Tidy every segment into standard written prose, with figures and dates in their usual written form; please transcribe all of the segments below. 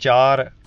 4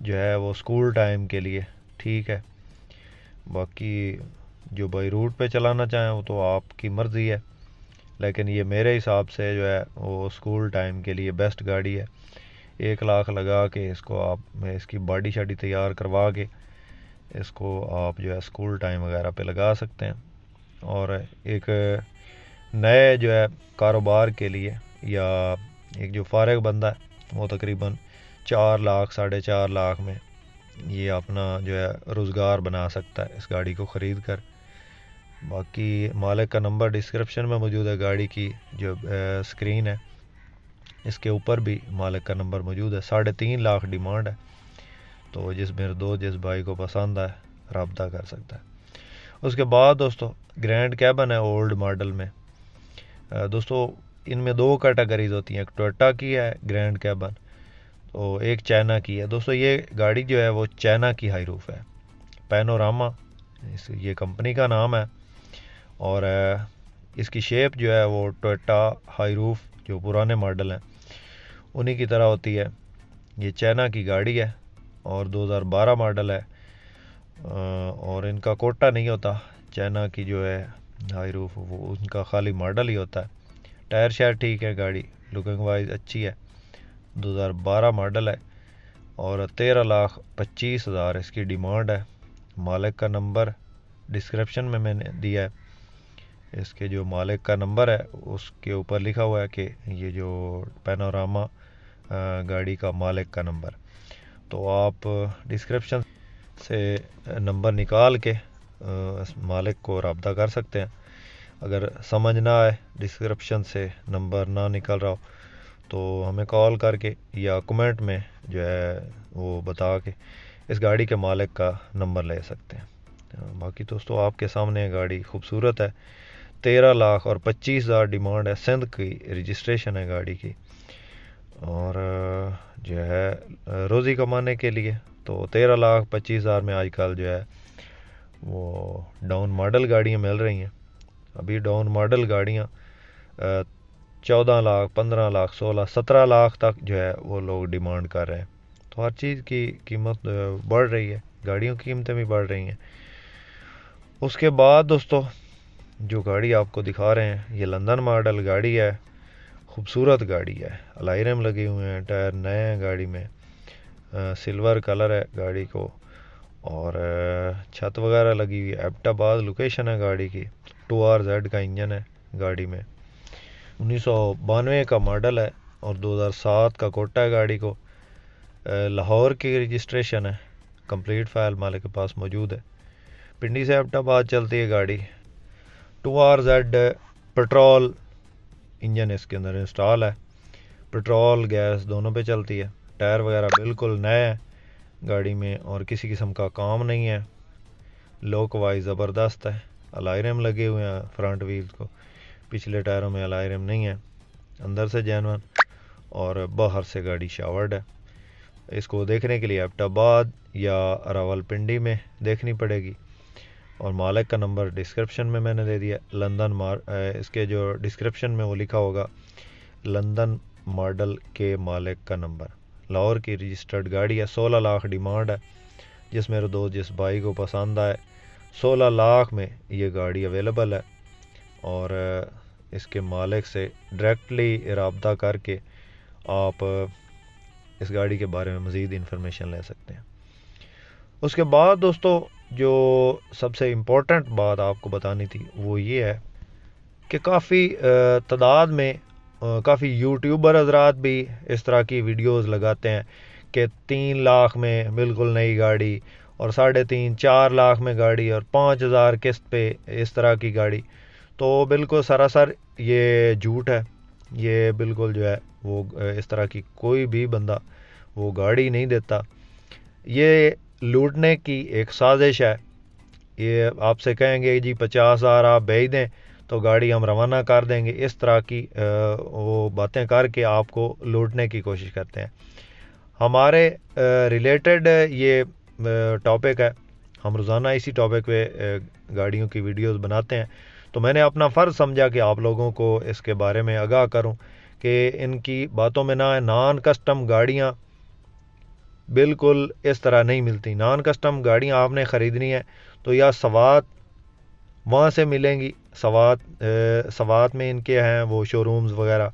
جو ہے وہ اسکول ٹائم کے لیے ٹھیک ہے. باقی جو بائی روٹ پہ چلانا چاہیں وہ تو آپ کی مرضی ہے، لیکن یہ میرے حساب سے جو ہے وہ اسکول ٹائم کے لیے بیسٹ گاڑی ہے. 1 لاکھ لگا کے اس کو آپ اس کی باڈی شاڈی تیار کروا کے اس کو آپ جو ہے اسکول ٹائم وغیرہ پہ لگا سکتے ہیں. اور ایک نئے جو ہے کاروبار کے لیے یا ایک جو فارغ بندہ ہے وہ تقریباً 4 لاکھ 4.5 لاکھ میں یہ اپنا جو ہے روزگار بنا سکتا ہے اس گاڑی کو خرید کر. باقی مالک کا نمبر ڈسکرپشن میں موجود ہے، گاڑی کی جو اسکرین ہے اس کے اوپر بھی مالک کا نمبر موجود ہے. 3.5 لاکھ ڈیمانڈ ہے، تو جس بھائی کو پسند ہے رابطہ کر سکتا ہے. اس کے بعد دوستو گرینڈ کیبن ہے اولڈ ماڈل میں. دوستو ان میں 2 کیٹیگریز ہوتی ہیں، ایک ٹویوٹا کی ہے گرینڈ کیبن، تو ایک چائنا کی ہے. دوستو یہ گاڑی جو ہے وہ چائنا کی ہائی روف ہے، پینوراما یہ کمپنی کا نام ہے. اور اس کی شیپ جو ہے وہ ٹویوٹا ہائی روف جو پرانے ماڈل ہیں انہی کی طرح ہوتی ہے. یہ چائنا کی گاڑی ہے اور 2012 ماڈل ہے، اور ان کا کوٹا نہیں ہوتا. چائنا کی جو ہے ہائی روف وہ ان کا خالی ماڈل ہی ہوتا ہے. ٹائر شائر ٹھیک ہے، گاڑی لکنگ وائز اچھی ہے. 2012 ماڈل ہے اور 13,25,000 اس کی ڈیمانڈ ہے. مالک کا نمبر ڈسکرپشن میں نے دیا ہے. اس کے جو مالک کا نمبر ہے اس کے اوپر لکھا ہوا ہے کہ یہ جو پینوراما گاڑی کا مالک کا نمبر، تو آپ ڈسکرپشن سے نمبر نکال کے اس مالک کو رابطہ کر سکتے ہیں. اگر سمجھ نہ آئے ڈسکرپشن سے نمبر نہ نکل رہا ہو تو ہمیں کال کر کے یا کمنٹ میں جو ہے وہ بتا کے اس گاڑی کے مالک کا نمبر لے سکتے ہیں. باقی دوستو آپ کے سامنے گاڑی خوبصورت ہے، 13,25,000 ڈیمانڈ ہے. سندھ کی رجسٹریشن ہے گاڑی کی، اور جو ہے روزی کمانے کے لیے تو 13,25,000 میں آج کل جو ہے وہ ڈاؤن ماڈل گاڑیاں مل رہی ہیں. ابھی ڈاؤن ماڈل گاڑیاں 14 لاکھ 15 لاکھ 16 17 لاکھ تک جو ہے وہ لوگ ڈیمانڈ کر رہے ہیں. تو ہر چیز کی قیمت بڑھ رہی ہے، گاڑیوں کی قیمتیں بھی بڑھ رہی ہیں. اس کے بعد دوستو جو گاڑی آپ کو دکھا رہے ہیں یہ لندن ماڈل گاڑی ہے، خوبصورت گاڑی ہے. الائی ریم لگے ہوئے ہیں، ٹائر نئے ہیں گاڑی میں، سلور کلر ہے گاڑی کو، اور چھت وغیرہ لگی ہوئی ہے. ایبٹ آباد لوکیشن ہے گاڑی کی. 2RZ کا انجن ہے گاڑی میں. 1992 کا ماڈل ہے اور 2007 کا کوٹا ہے گاڑی کو. لاہور کی رجسٹریشن ہے، کمپلیٹ فائل مالک کے پاس موجود ہے. پنڈی سے ایبٹ آباد چلتی ہے گاڑی. 2RZ پیٹرول انجن اس کے اندر انسٹال ہے، پیٹرول گیس دونوں پہ چلتی ہے. ٹائر وغیرہ بالکل نئے ہیں گاڑی میں اور کسی قسم کا کام نہیں ہے. لوک وائز زبردست ہے. الائی ریم لگے ہوئے ہیں فرنٹ ویل کو، پچھلے ٹائروں میں الائی ریم نہیں ہے. اندر سے جینون اور باہر سے گاڑی شاورڈ ہے. اس کو دیکھنے کے لیے ایبٹ آباد یا راول پنڈی میں دیکھنی پڑے گی، اور مالک کا نمبر ڈسکرپشن میں نے دے دیا. اس کے جو ڈسکرپشن میں وہ لکھا ہوگا لندن ماڈل کے مالک کا نمبر. لاہور کی رجسٹرڈ گاڑی ہے، 16 لاکھ ڈیمانڈ ہے. جس میرے دوست جس بھائی کو پسند آئے 16 لاکھ میں یہ گاڑی اویلیبل ہے، اور اس کے مالک سے ڈائریکٹلی رابطہ کر کے آپ اس گاڑی کے بارے میں مزید انفارمیشن لے سکتے ہیں. اس کے بعد دوستو جو سب سے امپورٹنٹ بات آپ کو بتانی تھی وہ یہ ہے کہ کافی تعداد میں کافی یوٹیوبر حضرات بھی اس طرح کی ویڈیوز لگاتے ہیں کہ 3 لاکھ میں بالکل نئی گاڑی، اور 3.5 4 لاکھ میں گاڑی، اور 5,000 قسط پہ اس طرح کی گاڑی. تو بالکل سراسر یہ جھوٹ ہے. یہ بالکل جو ہے وہ اس طرح کی کوئی بھی بندہ وہ گاڑی نہیں دیتا. یہ لوٹنے کی ایک سازش ہے. یہ آپ سے کہیں گے جی 50,000 آپ بھیج دیں تو گاڑی ہم روانہ کر دیں گے. اس طرح کی وہ باتیں کر کے آپ کو لوٹنے کی کوشش کرتے ہیں. ہمارے ریلیٹڈ یہ ٹاپک ہے، ہم روزانہ اسی ٹاپک پہ گاڑیوں کی ویڈیوز بناتے ہیں. تو میں نے اپنا فرض سمجھا کہ آپ لوگوں کو اس کے بارے میں آگاہ کروں کہ ان کی باتوں میں نہ نان کسٹم گاڑیاں بالکل اس طرح نہیں ملتی. نان کسٹم گاڑیاں آپ نے خریدنی ہے تو یا سوات وہاں سے ملیں گی، سوات میں ان کے ہیں وہ شو رومز وغیرہ،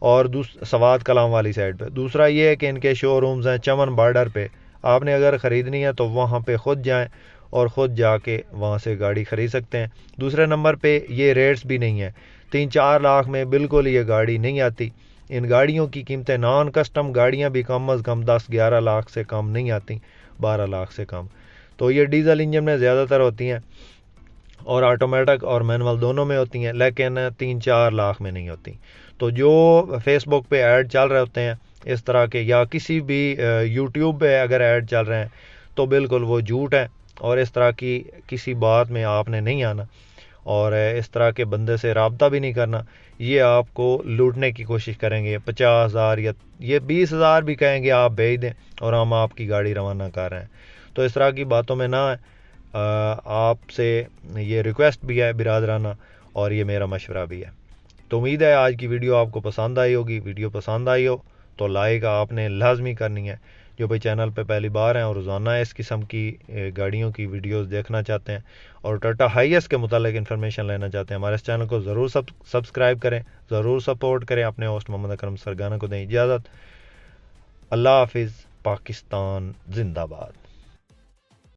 اور سوات کلام والی سائڈ پہ. دوسرا یہ ہے کہ ان کے شو رومز ہیں چمن بارڈر پہ. آپ نے اگر خریدنی ہے تو وہاں پہ خود جائیں اور خود جا کے وہاں سے گاڑی خرید سکتے ہیں. دوسرے نمبر پہ یہ ریٹس بھی نہیں ہیں، 3-4 لاکھ میں بالکل یہ گاڑی نہیں آتی. ان گاڑیوں کی قیمتیں نان کسٹم گاڑیاں بھی کم از کم 10-11 لاکھ سے کم نہیں آتی، 12 لاکھ سے کم. تو یہ ڈیزل انجن میں زیادہ تر ہوتی ہیں اور آٹومیٹک اور مینول دونوں میں ہوتی ہیں، لیکن 3-4 لاکھ میں نہیں ہوتی. تو جو فیس بک پہ ایڈ چل رہے ہوتے ہیں اس طرح کے، یا کسی بھی یوٹیوب پہ اگر ایڈ چل رہے ہیں تو بالکل وہ جھوٹ ہے، اور اس طرح کی کسی بات میں آپ نے نہیں آنا اور اس طرح کے بندے سے رابطہ بھی نہیں کرنا. یہ آپ کو لوٹنے کی کوشش کریں گے. 50,000 یا یہ 20,000 بھی کہیں گے آپ بھیج دیں اور ہم آپ کی گاڑی روانہ کر رہے ہیں. تو اس طرح کی باتوں میں نہ آپ سے یہ ریکویسٹ بھی ہے برادرانہ، اور یہ میرا مشورہ بھی ہے. تو امید ہے آج کی ویڈیو آپ کو پسند آئی ہوگی. ویڈیو پسند آئی ہو تو لائک آپ نے لازمی کرنی ہے. جو بھائی چینل پہ پہلی بار ہیں اور روزانہ اس قسم کی گاڑیوں کی ویڈیوز دیکھنا چاہتے ہیں اور ٹاٹا ہائیس کے متعلق انفارمیشن لینا چاہتے ہیں، ہمارے اس چینل کو ضرور سبسکرائب کریں، ضرور سپورٹ کریں. اپنے ہوسٹ محمد اکرم سرگانہ کو دیں اجازت. اللہ حافظ. پاکستان زندہ باد.